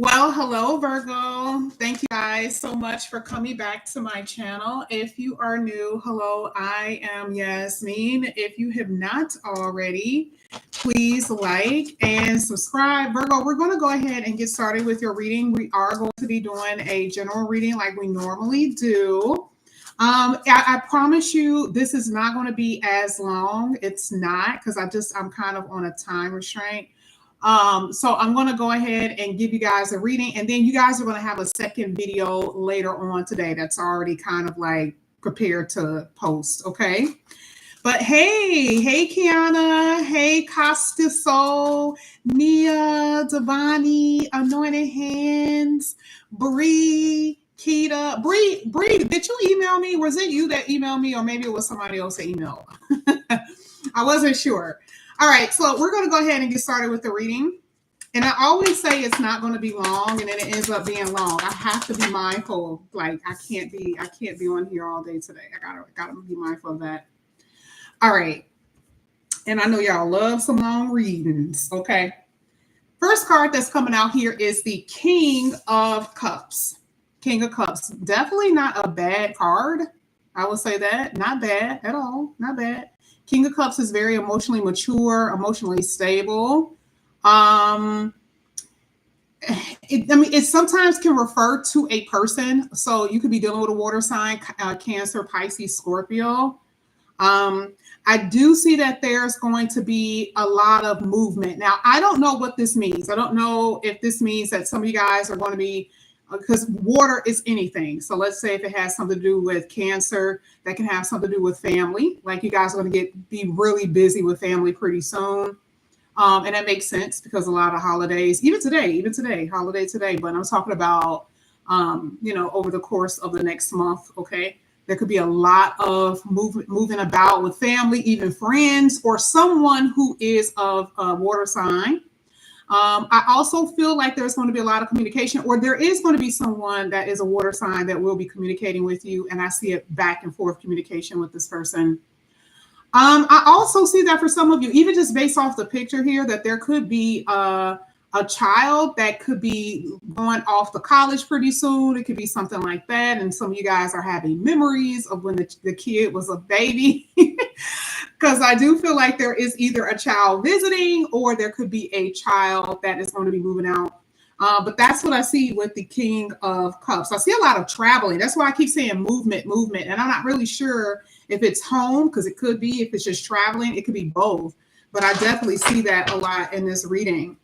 Well, hello, Virgo. Thank you guys so much for coming back to my channel. If you are new, hello, I am Yasmin. If you have not already, please like and subscribe. Virgo, we're going to go ahead and get started with your reading. We are going to be doing a general reading like we normally do. I promise you this is not going to be as long. It's not because I'm kind of on a time restraint. So I'm going to go ahead and give you guys a reading, and then you guys are going to have a second video later on today that's already kind of like prepared to post. Okay. But hey Kiana, hey Costa Soul, Nia, Devani, Anointed Hands, Bree, Keita. Bree, did you email me? Was it you that emailed me, or maybe it was somebody else that emailed? I wasn't sure. All right, so we're going to go ahead and get started with the reading. And I always say it's not going to be long, and then it ends up being long. I have to be mindful. Like I can't be on here all day today. I gotta be mindful of that. All right. And I know y'all love some long readings. Okay. First card that's coming out here is the King of Cups. King of Cups. Definitely not a bad card. I will say that. Not bad at all. Not bad. King of Cups is very emotionally mature, emotionally stable. It sometimes can refer to a person. So you could be dealing with a water sign, Cancer, Pisces, Scorpio. I do see that there's going to be a lot of movement. Now, I don't know what this means. I don't know if this means that some of you guys are going to be, because water is anything. So let's say if it has something to do with Cancer, that can have something to do with family. Like you guys are going to be really busy with family pretty soon. And that makes sense because a lot of holidays, even today, holiday today, but I'm talking about, over the course of the next month. Okay. There could be a lot of moving about with family, even friends, or someone who is of a water sign. I also feel like there's going to be a lot of communication, or there is going to be someone that is a water sign that will be communicating with you. And I see it back and forth communication with this person. I also see that for some of you, even just based off the picture here, that there could be a child that could be going off to college pretty soon. It could be something like that. And some of you guys are having memories of when the kid was a baby. Because I do feel like there is either a child visiting or there could be a child that is going to be moving out. But that's what I see with the King of Cups. I see a lot of traveling. That's why I keep saying movement. And I'm not really sure if it's home, because it could be. If it's just traveling, it could be both. But I definitely see that a lot in this reading.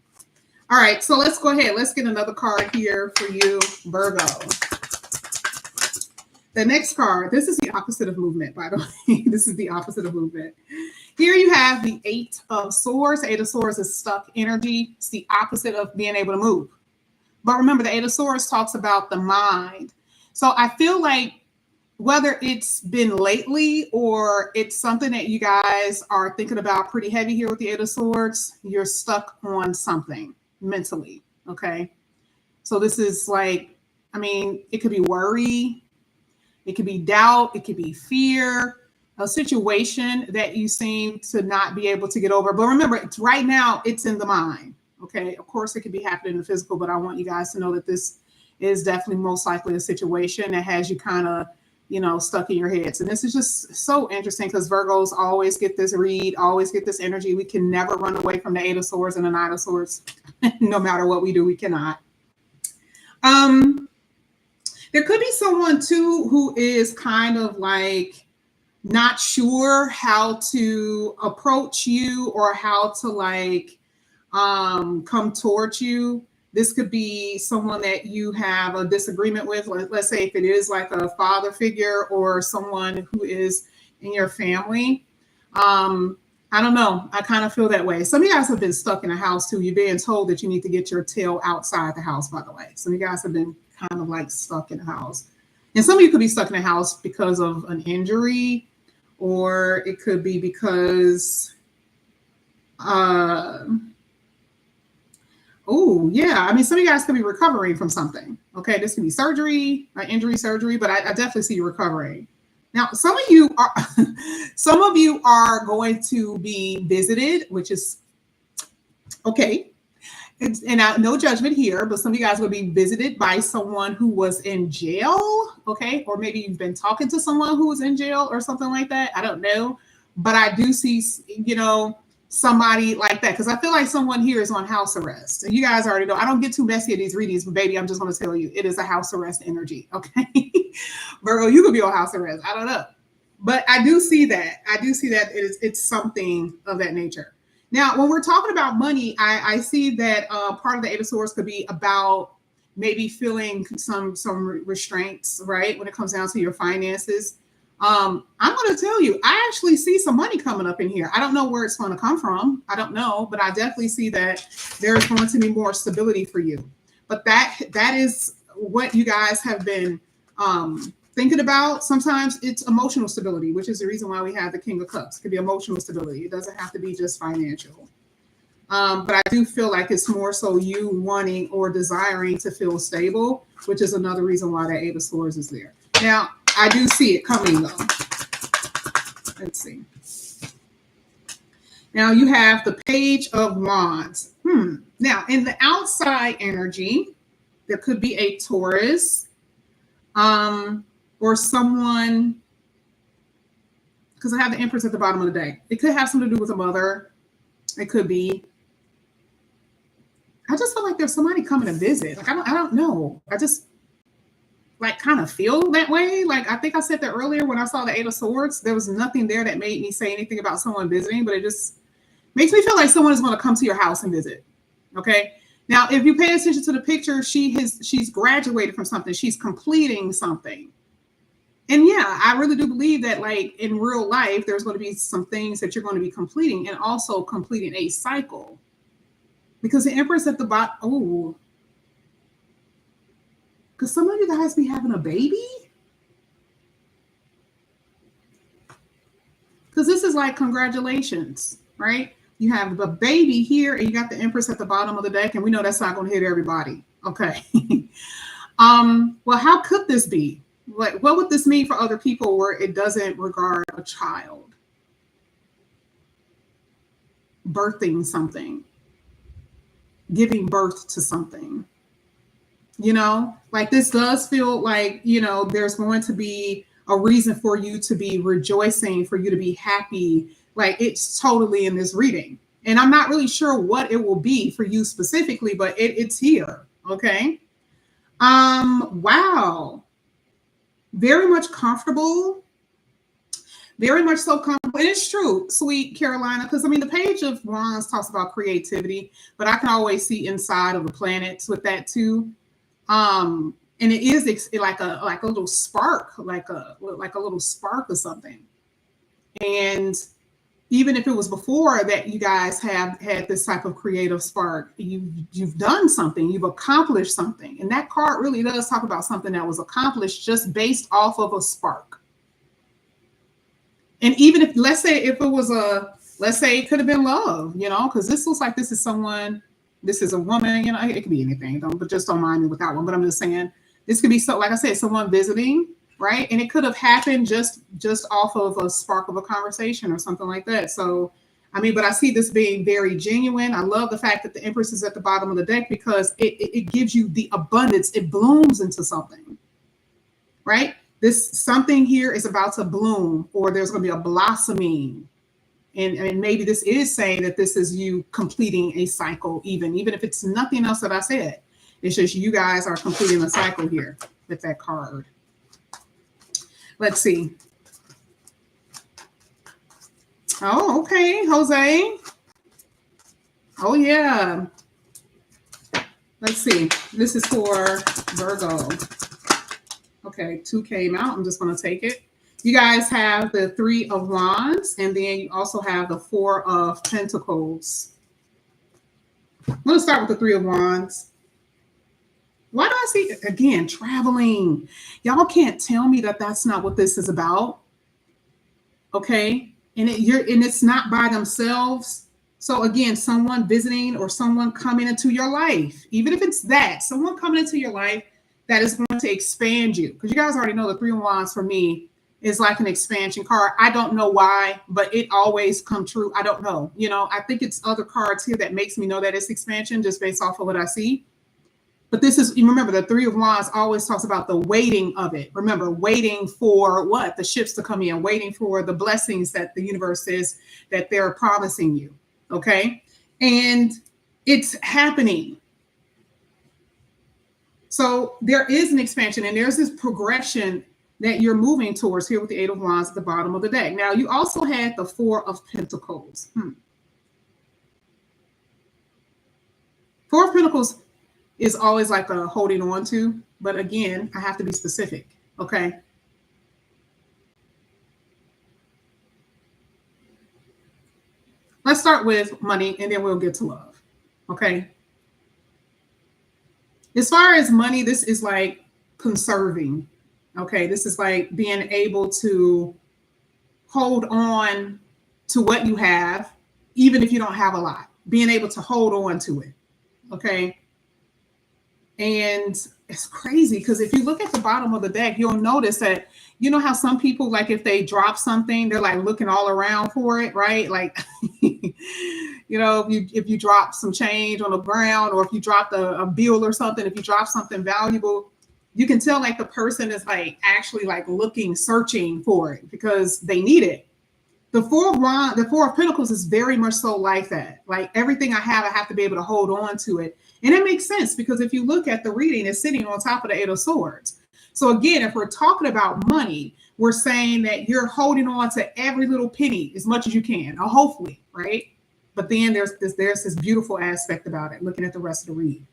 All right, so let's go ahead. Let's get another card here for you, Virgo. The next card, this is the opposite of movement, by the way. This is the opposite of movement. Here you have the Eight of Swords. The Eight of Swords is stuck energy. It's the opposite of being able to move. But remember, the Eight of Swords talks about the mind. So I feel like whether it's been lately or it's something that you guys are thinking about pretty heavy here with the Eight of Swords, you're stuck on something mentally. Okay. So this is like, it could be worry. It could be doubt. It could be fear, a situation that you seem to not be able to get over. But remember, right now, it's in the mind. Okay. Of course, it could be happening in the physical, but I want you guys to know that this is definitely most likely a situation that has you kind of, stuck in your heads. And this is just so interesting because Virgos always get this read, always get this energy. We can never run away from the Eight of Swords and the Nine of Swords. No matter what we do, we cannot. There could be someone too who is kind of like not sure how to approach you or how to like come towards you. This could be someone that you have a disagreement with. Let's say if it is like a father figure or someone who is in your family. I don't know. I kind of feel that way. Some of you guys have been stuck in a house too. You're being told that you need to get your tail outside the house, by the way. Some of you guys have been kind of like stuck in a house. And some of you could be stuck in a house because of an injury, or it could be because some of you guys could be recovering from something. Okay, this could be surgery, injury, surgery, but I definitely see you recovering. Now, some of you are going to be visited, which is okay. No judgment here, but some of you guys will be visited by someone who was in jail, okay? Or maybe you've been talking to someone who was in jail or something like that. I don't know. But I do see, somebody like that, because I feel like someone here is on house arrest. And you guys already know, I don't get too messy at these readings, but baby, I'm just going to tell you, it is a house arrest energy, okay? Virgo, you could be on house arrest. I don't know. But I do see that. It's something of that nature. Now, when we're talking about money, I see that part of the Eight of Swords could be about maybe feeling some restraints, right? When it comes down to your finances. I'm going to tell you, I actually see some money coming up in here. I don't know where it's going to come from. I don't know, but I definitely see that there's going to be more stability for you. But that is what you guys have been thinking about. Sometimes it's emotional stability, which is the reason why we have the King of Cups. It could be emotional stability. It doesn't have to be just financial. But I do feel like it's more so you wanting or desiring to feel stable, which is another reason why that Eight of Swords is there. Now, I do see it coming though. Let's see. Now you have the Page of Wands. Now, in the outside energy, there could be a Taurus, or someone, because I have the Empress at the bottom of the deck. It could have something to do with a mother. It could be. I just feel like there's somebody coming to visit. Like I don't know. I just kind of feel that way. Like I think I said that earlier when I saw the Eight of Swords. There was nothing there that made me say anything about someone visiting, but it just makes me feel like someone is going to come to your house and visit. Okay. Now, if you pay attention to the picture, she's graduated from something. She's completing something. And yeah, I really do believe that like in real life, there's going to be some things that you're going to be completing and also completing a cycle. Because the Empress at the bottom, oh, because some of you guys be having a baby. Because this is like congratulations, right? You have the baby here and you got the Empress at the bottom of the deck, and we know that's not going to hit everybody. Okay. Well, how could this be? What would this mean for other people where it doesn't regard a child? Birthing something. Giving birth to something. Like this does feel like, there's going to be a reason for you to be rejoicing, for you to be happy. Like it's totally in this reading. And I'm not really sure what it will be for you specifically, but it's here. Okay. Wow. Very much comfortable. Very much so comfortable. And it's true, sweet Carolina, because the Page of Wands talks about creativity, but I can always see inside of the planets with that too. And it is like a little spark, like a little spark or something. And even if it was before that you guys have had this type of creative spark, you've done something, you've accomplished something. And that card really does talk about something that was accomplished just based off of a spark. And even if, let's say it could have been love, because this looks like this is someone, this is a woman, it could be anything, but just don't mind me with that one. But I'm just saying, this could be like I said, someone visiting, right? And it could have happened just off of a spark of a conversation or something like that. So, but I see this being very genuine. I love the fact that the Empress is at the bottom of the deck because it gives you the abundance. It blooms into something, right? This something here is about to bloom, or there's going to be a blossoming. And maybe this is saying that this is you completing a cycle, even if it's nothing else that I said. It's just you guys are completing a cycle here with that card. Let's see. Oh, okay, Jose. Oh, yeah. Let's see. This is for Virgo. Okay, 2 came out. I'm just going to take it. You guys have the 3 of Wands, and then you also have the 4 of Pentacles. I'm going to start with the 3 of Wands. Why do I see, again, traveling? Y'all can't tell me that that's not what this is about. Okay? And it's not by themselves. So again, someone visiting or someone coming into your life, even if it's that, someone coming into your life that is going to expand you. Because you guys already know the 3 of Wands for me is like an expansion card. I don't know why, but it always come true. I don't know. You know, I think it's other cards here that makes me know that it's expansion just based off of what I see. But this is, you remember, the Three of Wands always talks about the waiting of it. Remember, waiting for what? The ships to come in, waiting for the blessings that the universe says that they're promising you. Okay. And it's happening. So there is an expansion and there's this progression that you're moving towards here with the Eight of Wands at the bottom of the deck. Now, you also had the Four of Pentacles. Four of Pentacles is always like a holding on to, but again, I have to be specific, okay? Let's start with money and then we'll get to love, okay? As far as money, this is like conserving, okay? This is like being able to hold on to what you have, even if you don't have a lot, being able to hold on to it, okay? And it's crazy because if you look at the bottom of the deck, you'll notice that, you know how some people, like if they drop something, they're like looking all around for it, right? Like, you know, if you drop some change on the ground, or if you dropped a bill or something, if you drop something valuable, you can tell like the person is like actually like looking, searching for it because they need it. The Four of Pentacles is very much so like that. Like everything I have to be able to hold on to it. And it makes sense because if you look at the reading, it's sitting on top of the Eight of Swords. So again, if we're talking about money, we're saying that you're holding on to every little penny as much as you can, or hopefully, right? But then there's this beautiful aspect about it, looking at the rest of the read.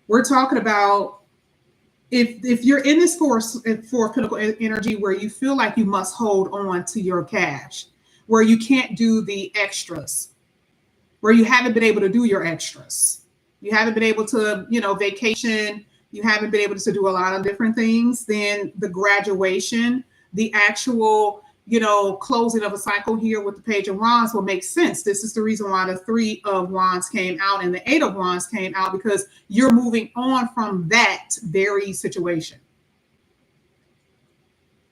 We're talking about if you're in this Four of Pentacles energy where you feel like you must hold on to your cash, where you can't do the extras, where you haven't been able to do your extras. You haven't been able to, you know, vacation. You haven't been able to do a lot of different things. Then the graduation, the actual, you know, closing of a cycle here with the Page of Wands will make sense. This is the reason why the Three of Wands came out and the Eight of Wands came out, because you're moving on from that very situation.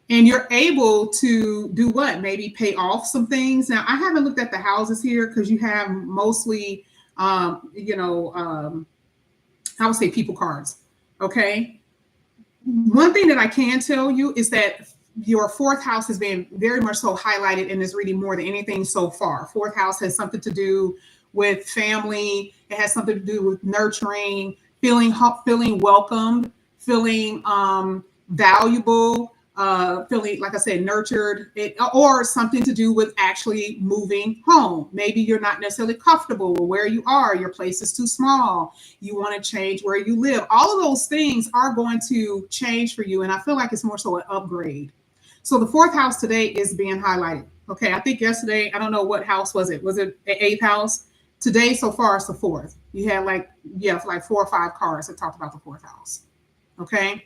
And you're able to do what? Maybe pay off some things. Now, I haven't looked at the houses here because you have mostly, you know, I would say people cards. Okay. One thing that I can tell you is that your fourth house has been very much so highlighted in this reading more than anything so far. Fourth house has something to do with family. It has something to do with nurturing, feeling welcomed, feeling valuable, feeling, like I said, nurtured, or something to do with actually moving home. Maybe you're not necessarily comfortable with where you are. Your place is too small. You want to change where you live. All of those things are going to change for you. And I feel like it's more so an upgrade. So the fourth house today is being highlighted. Okay, I think yesterday, I don't know what house was it. Was it the eighth house? Today, so far, it's the fourth. You had like 4 or 5 cards that talked about the fourth house. Okay.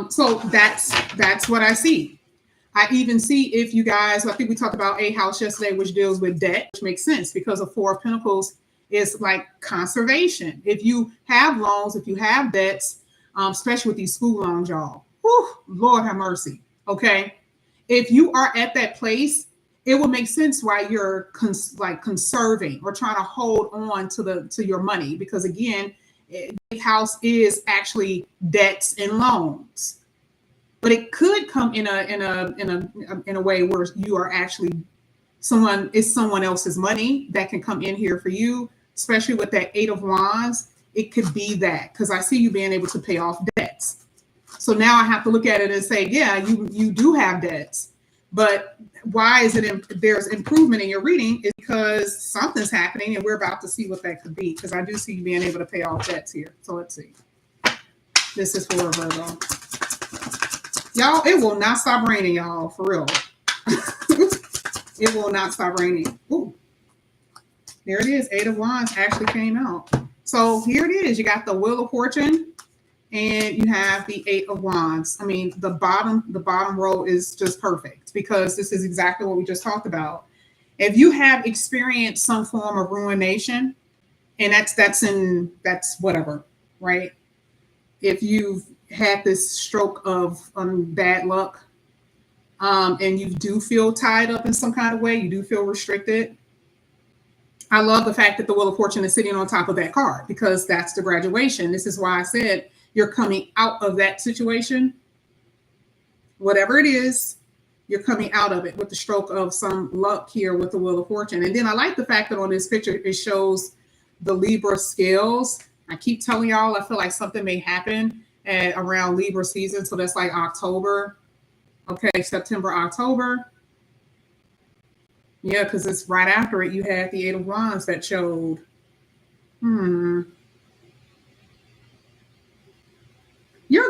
So that's what I see. I even see, if you guys, I think we talked about a house yesterday, which deals with debt, which makes sense because the Four of Pentacles is like conservation. If you have loans, if you have debts, especially with these school loans, y'all, whew, Lord have mercy. Okay. If you are at that place, it will make sense why you're conserving or trying to hold on to your money, because again, the house is actually debts and loans, but it could come in a way where you are actually someone else's money that can come in here for you, especially with that Eight of Wands. It could be that, because I see you being able to pay off debts. So now I have to look at it and say, yeah, you do have debts, but why is it there's improvement in your reading is because something's happening, and we're about to see what that could be, because I do see you being able to pay off debts here. So let's see. This is for Virgo. Y'all, it will not stop raining, y'all, for real. It will not stop raining. Ooh. There it is. Eight of Wands actually came out. So here it is. You got the Wheel of Fortune and you have the Eight of Wands. I mean, the bottom row is just perfect, because this is exactly what we just talked about. If you have experienced some form of ruination, and that's whatever, right? If you've had this stroke of bad luck, and you do feel tied up in some kind of way, you do feel restricted. I love the fact that the Wheel of Fortune is sitting on top of that card because that's the graduation. This is why I said you're coming out of that situation. Whatever it is, you're coming out of it with the stroke of some luck here with the Wheel of Fortune. And then I like the fact that on this picture, it shows the Libra scales. I keep telling y'all, I feel like something may happen around Libra season. So that's like October. Okay, September, October. Yeah, because it's right after it. You had the Eight of Wands that showed. You're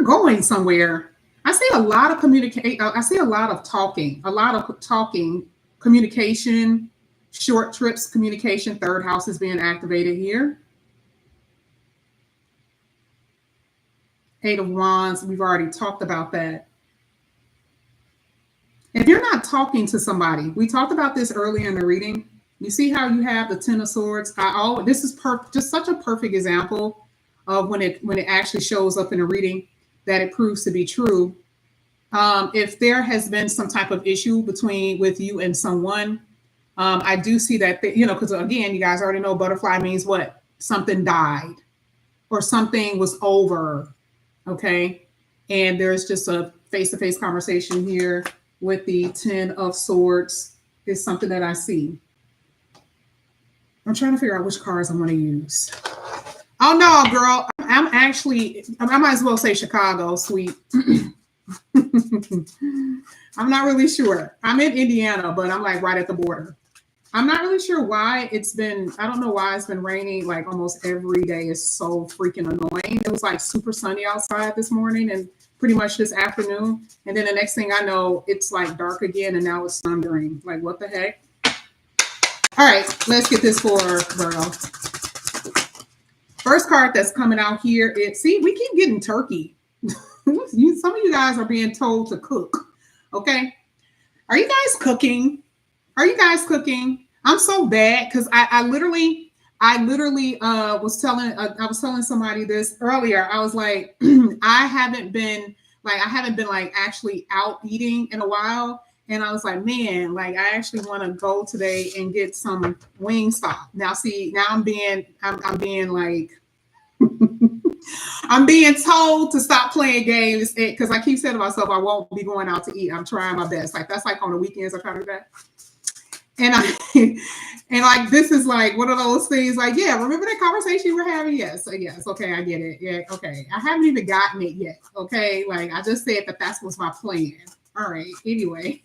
going somewhere. I see a lot of communicate. I see a lot of talking, communication, short trips, communication. Third house is being activated here. Eight of Wands, we've already talked about that. If you're not talking to somebody, we talked about this earlier in the reading. You see how you have the Ten of Swords? This is just such a perfect example of when it actually shows up in a reading that it proves to be true. If there has been some type of issue with you and someone, I do see that, because again, you guys already know butterfly means what? Something died or something was over. Okay. And there's just a face-to-face conversation here with the Ten of Swords is something that I see. I'm trying to figure out which cards I want to use. Oh no, girl. I might as well say Chicago, sweet. I'm not really sure. I'm in Indiana, but I'm like right at the border. I'm not really sure why I don't know why it's been raining like almost every day. It's so freaking annoying. It was like super sunny outside this morning and pretty much this afternoon. And then the next thing I know, it's like dark again and now it's thundering. Like, what the heck? All right, let's get this for Virgo. First card that's coming out here is, see, we keep getting turkey. Some of you guys are being told to cook. Okay. Are you guys cooking? I'm so bad because I literally was telling somebody this earlier. I was like, I haven't been like actually out eating in a while. And I was like, man, like I actually want to go today and get some Wingstop. Now, see, now I'm being like, I'm being told to stop playing games because I keep saying to myself, I won't be going out to eat. I'm trying my best. Like that's like on the weekends I try to do that. And like this is like one of those things like, yeah, remember that conversation you were having? Yes. Okay, I get it. Yeah, okay. I haven't even gotten it yet. Okay. Like I just said that was my plan. All right. Anyway,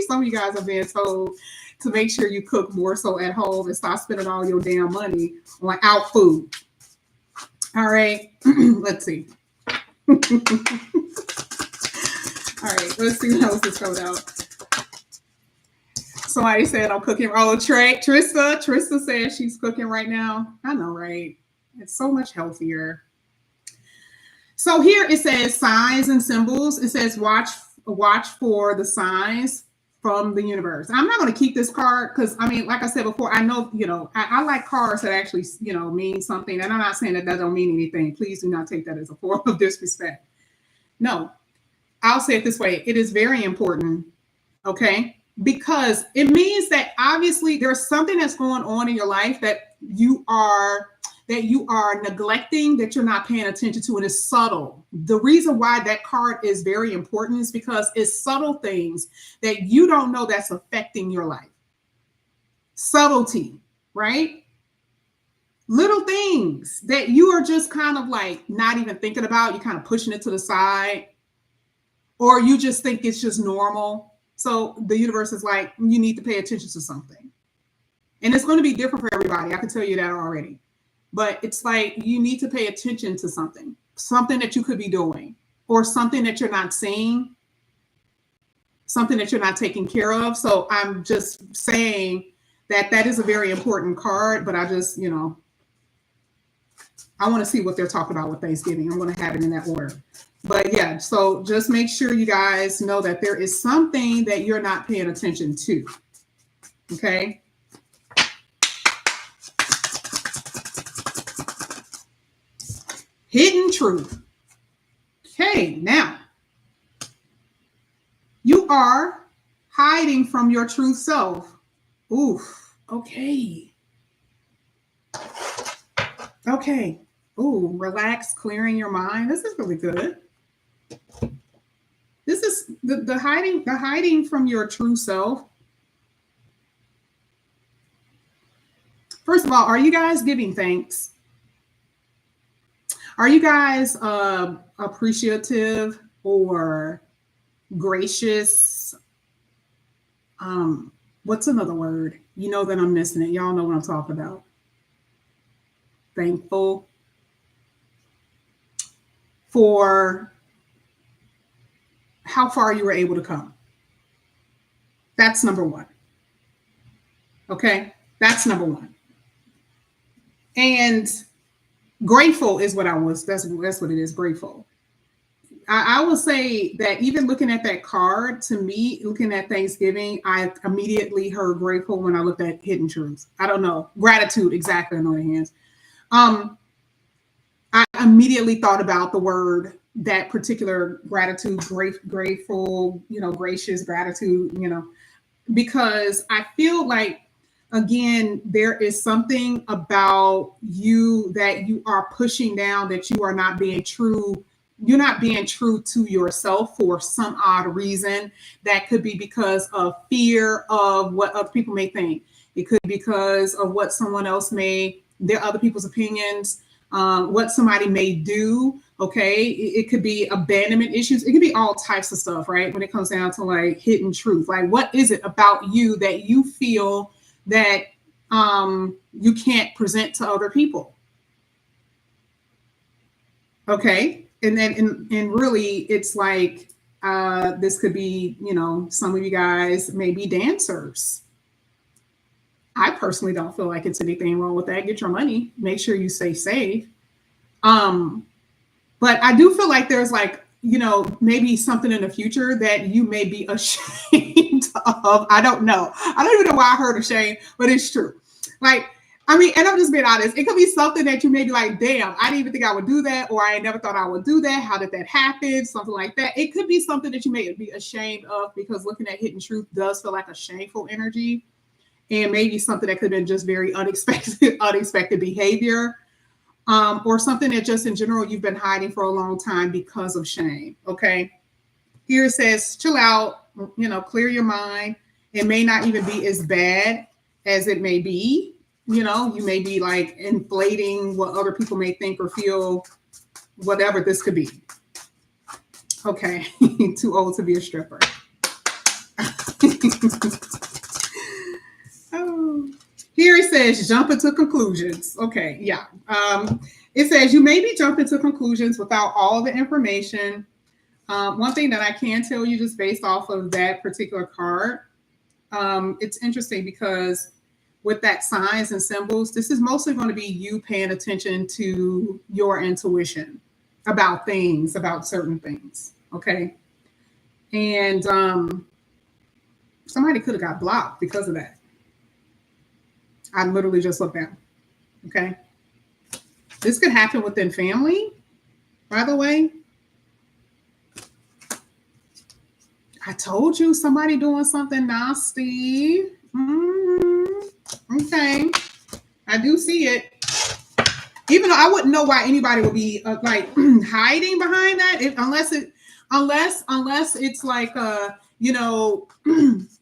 some of you guys are being told to make sure you cook more so at home and stop spending all your damn money on out food. All right. Let's see. All right. Let's see what else is coming out. Somebody said I'm cooking. Oh, Trista says she's cooking right now. I know, right? It's so much healthier. So here it says signs and symbols. It says watch for the signs from the universe. I'm not going to keep this card because I mean, like I said before, I know, I like cards that actually, mean something. And I'm not saying that don't mean anything. Please do not take that as a form of disrespect. No, I'll say it this way. It is very important. Okay. Because it means that obviously there's something that's going on in your life that you are neglecting, that you're not paying attention to, and it's subtle. The reason why that card is very important is because it's subtle things that you don't know that's affecting your life. Subtlety, right? Little things that you are just kind of like not even thinking about. You're kind of pushing it to the side, or you just think it's just normal. So the universe is like, you need to pay attention to something. And it's going to be different for everybody. I can tell you that already. But it's like you need to pay attention to something that you could be doing, or something that you're not seeing, something that you're not taking care of. So I'm just saying that is a very important card, but I just, I want to see what they're talking about with Thanksgiving. I'm going to have it in that order. But yeah, so just make sure you guys know that there is something that you're not paying attention to. Okay. Hidden truth. Okay, now you are hiding from your true self. Oof. Okay. Okay. Ooh, relax, clearing your mind. This is really good. This is the hiding from your true self. First of all, are you guys giving thanks? Are you guys appreciative or gracious? What's another word? You know that I'm missing it. Y'all know what I'm talking about. Thankful for how far you were able to come. That's number one. Okay, that's number one. And grateful is what I was. That's what it is. Grateful. I will say that even looking at that card, to me, looking at Thanksgiving, I immediately heard grateful when I looked at hidden truths. I don't know. Gratitude, exactly, on the other hand. I immediately thought about the word, that particular gratitude, grateful, gracious, gratitude, because I feel like, again, there is something about you that you are pushing down, that you are not being true. You're not being true to yourself for some odd reason. That could be because of fear of what other people may think. It could be because of what someone else their other people's opinions, what somebody may do. Okay. It could be abandonment issues. It could be all types of stuff, right? When it comes down to like hidden truth, like what is it about you that you feel that you can't present to other people? Okay. And then, and really, it's like, this could be, some of you guys may be dancers. I personally don't feel like it's anything wrong with that. Get your money, make sure you stay safe. But I do feel like there's like, maybe something in the future that you may be ashamed of. I don't know. I don't even know why I heard ashamed, but it's true. Like, I mean, and I'm just being honest. It could be something that you may be like, damn, I didn't even think I would do that, or I never thought I would do that. How did that happen? Something like that. It could be something that you may be ashamed of, because looking at hidden truth does feel like a shameful energy, and maybe something that could have been just very unexpected behavior, or something that just in general you've been hiding for a long time because of shame. Okay. Here it says, chill out, clear your mind. It may not even be as bad as it may be. You may be like inflating what other people may think or feel, whatever this could be. Okay. Too old to be a stripper. Oh. Here it says, jump into conclusions. Okay. Yeah. It says you may be jumping to conclusions without all the information. One thing that I can tell you, just based off of that particular card, it's interesting because with that signs and symbols, this is mostly going to be you paying attention to your intuition about things, about certain things. Okay. And somebody could have got blocked because of that. I literally just looked down. Okay. This could happen within family, by the way. I told you, somebody doing something nasty. Okay. I do see it. Even though I wouldn't know why anybody would be like hiding behind that, unless it's like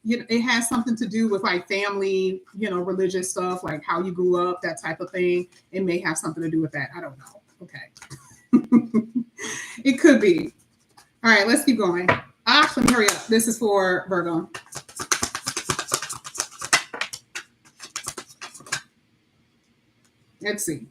it has something to do with like family, religious stuff, like how you grew up, that type of thing. It may have something to do with that. I don't know. Okay. It could be. All right, let's keep going. Let me hurry up. This is for Virgo. Let's see.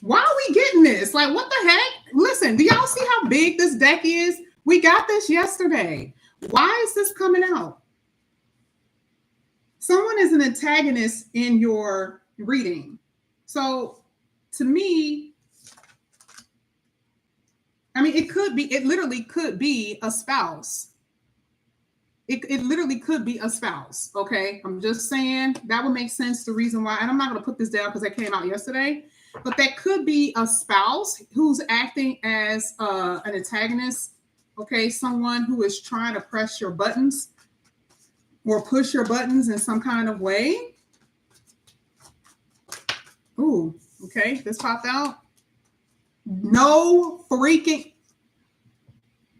Why are we getting this? Like, what the heck? Listen, do y'all see how big this deck is? We got this yesterday. Why is this coming out? Someone is an antagonist in your reading. So to me, I mean, it literally could be a spouse. It literally could be a spouse. Okay. I'm just saying that would make sense. The reason why, and I'm not going to put this down because that came out yesterday. but that could be a spouse who's acting as an antagonist. Okay, someone who is trying to press your buttons or push your buttons in some kind of way. Ooh, okay, this popped out. No freaking,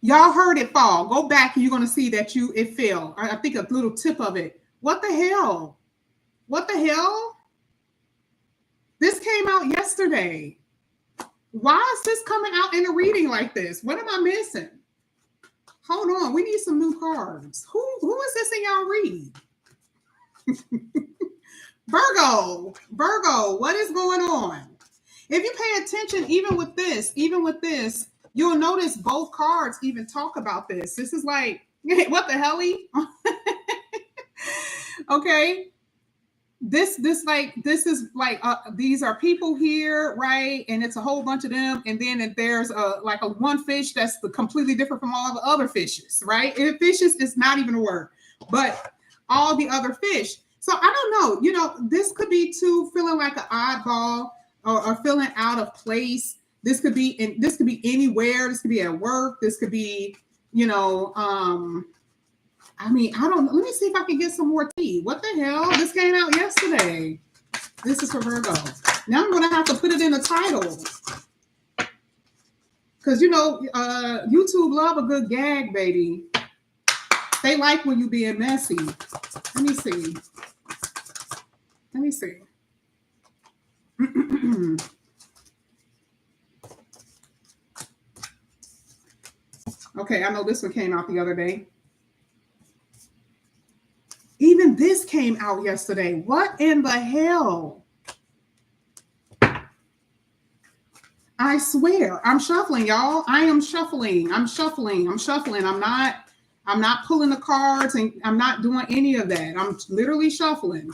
y'all heard it fall. Go back and you're going to see that it fell. I think a little tip of it. What the hell? What the hell? This came out yesterday. Why is this coming out in a reading like this? What am I missing? Hold on. We need some new cards. Who is this in y'all read? Virgo, what is going on? If you pay attention, even with this, you'll notice both cards even talk about this. This is like, what the hell? Okay. This is like these are people here, right? And it's a whole bunch of them, and then there's a one fish that's completely different from all the other fishes, right? And fishes is not even a word, but all the other fish. So I don't know, this could be too feeling like an oddball or feeling out of place. This could be anywhere. This could be at work. This could be, I don't know. Let me see if I can get some more tea. What the hell? This came out yesterday. This is for Virgo. Now I'm going to have to put it in the title. Because, YouTube love a good gag, baby. They like when you being messy. Let me see. Okay, I know this one came out the other day. Even this came out yesterday. What in the hell? I swear, I'm shuffling, y'all. I am shuffling. I'm shuffling. I'm not pulling the cards and I'm not doing any of that. I'm literally shuffling.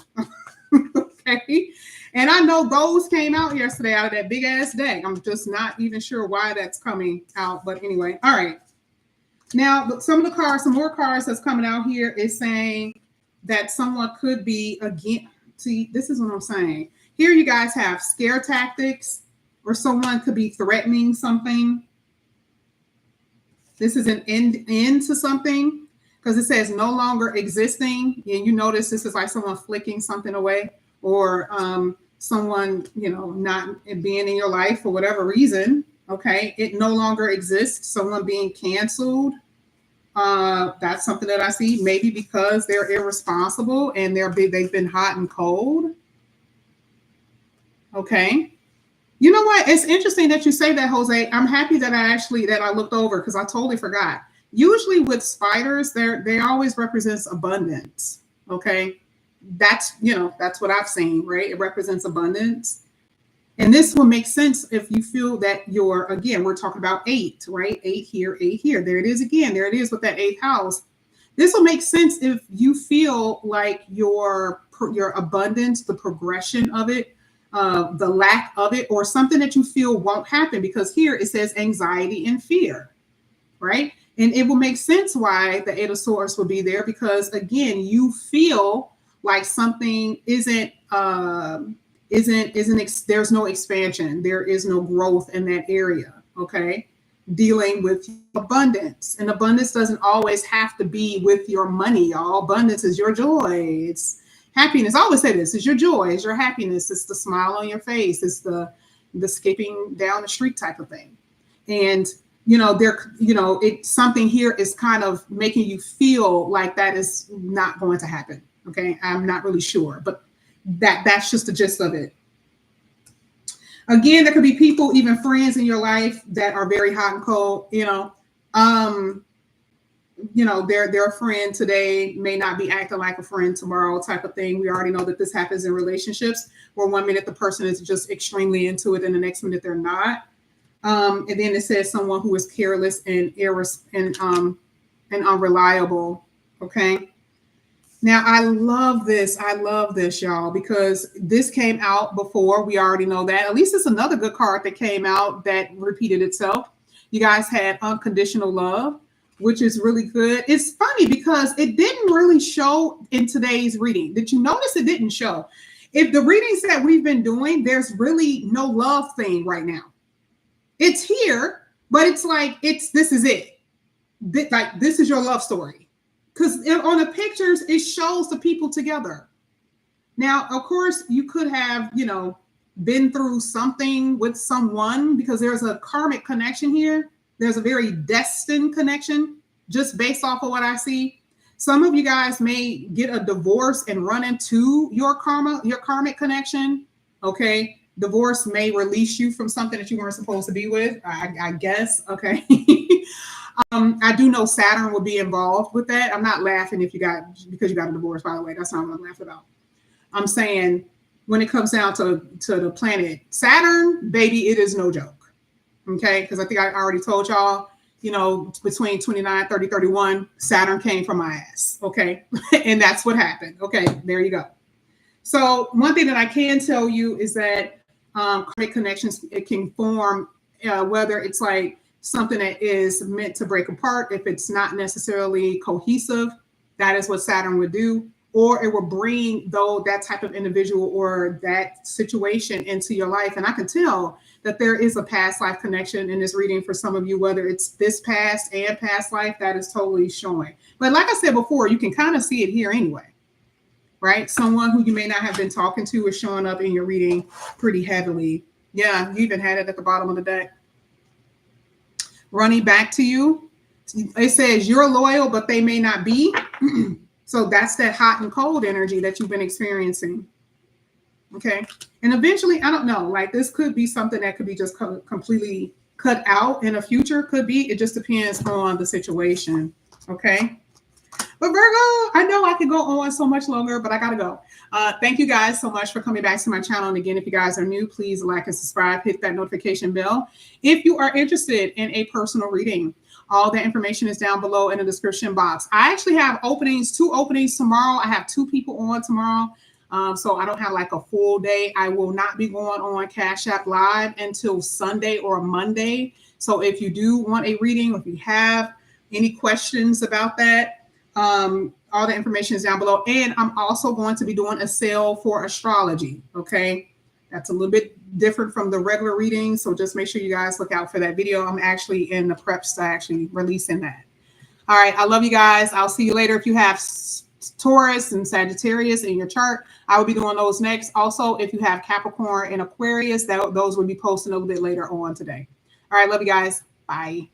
Okay. And I know those came out yesterday out of that big ass deck. I'm just not even sure why that's coming out. But anyway, all right. Now, some more cards that's coming out here is saying that someone could be, again, see, this is what I'm saying. Here you guys have scare tactics, or someone could be threatening something. This is an end to something, because it says no longer existing. And you notice this is like someone flicking something away, or someone, not being in your life for whatever reason. Okay, it no longer exists. Someone being canceled. That's something that I see, maybe because they're irresponsible and they've been hot and cold. Okay. You know what? It's interesting that you say that, Jose. I'm happy that I looked over, because I totally forgot. Usually with spiders, they always represents abundance. Okay. That's what I've seen, right? It represents abundance. And this will make sense if you feel that we're talking about 8, right? 8 here, 8 here. There it is again. There it is with that 8th house. This will make sense if you feel like your abundance, the progression of it, the lack of it, or something that you feel won't happen, because here it says anxiety and fear, right? And it will make sense why the 8 of Swords will be there, because again, you feel like something there's no expansion. There is no growth in that area. Okay. Dealing with abundance, and abundance doesn't always have to be with your money. Y'all, abundance is your joy. It's happiness. I always say this: it's your joy, it's your happiness, it's the smile on your face, it's the skipping down the street type of thing. And it's something here is kind of making you feel like that is not going to happen. Okay, I'm not really sure, but that's just the gist of it. Again, there could be people, even friends in your life, that are very hot and cold. Their friend today may not be acting like a friend tomorrow, type of thing. We already know that this happens in relationships, where one minute the person is just extremely into it, and the next minute they're not. And then it says someone who is careless and unreliable. Okay. Now, I love this, y'all, because this came out before. We already know that. At least it's another good card that came out that repeated itself. You guys had unconditional love, which is really good. It's funny because it didn't really show in today's reading. Did you notice it didn't show? if the readings that we've been doing, there's really no love thing right now. It's here, but it's like, this is it. Like, this is your love story. Because on the pictures, it shows the people together. Now, of course, you could have, been through something with someone, because there's a karmic connection here. There's a very destined connection, just based off of what I see. Some of you guys may get a divorce and run into your karmic connection. Okay. Divorce may release you from something that you weren't supposed to be with, I guess. Okay. I do know Saturn will be involved with that. I'm not laughing because you got a divorce, by the way. That's not what I'm laughing about. I'm saying when it comes down to the planet Saturn, baby, it is no joke. Okay. Because I think I already told y'all, between 29, 30, 31, Saturn came from my ass. Okay. And that's what happened. Okay. There you go. So one thing that I can tell you is that karmic connections, it can form, whether it's like something that is meant to break apart, if it's not necessarily cohesive, that is what Saturn would do. Or it will bring, that type of individual or that situation into your life. And I can tell that there is a past life connection in this reading for some of you, whether it's this past and past life, that is totally showing. But like I said before, you can kind of see it here anyway, right? Someone who you may not have been talking to is showing up in your reading pretty heavily. Yeah, you even had it at the bottom of the deck. Running back to you, it says you're loyal, but they may not be. So that's that hot and cold energy that you've been experiencing. Okay. And eventually, I don't know, like this could be something that could be just completely cut out in the future. Could be. It just depends on the situation. Okay. But Virgo, I know I could go on so much longer, but I got to go. Thank you guys so much for coming back to my channel. And again, if you guys are new, please like and subscribe, hit that notification bell. If you are interested in a personal reading, all the information is down below in the description box. I actually have two openings tomorrow. I have 2 people on tomorrow. So I don't have like a full day. I will not be going on Cash App Live until Sunday or Monday. So if you do want a reading, or if you have any questions about that, all the information is down below. And I'm also going to be doing a sale for astrology. Okay. That's a little bit different from the regular reading. So just make sure you guys look out for that video. I'm actually in the preps to actually releasing that. All right. I love you guys. I'll see you later. If you have Taurus and Sagittarius in your chart, I will be doing those next. Also, if you have Capricorn and Aquarius, those will be posting a little bit later on today. All right. Love you guys. Bye.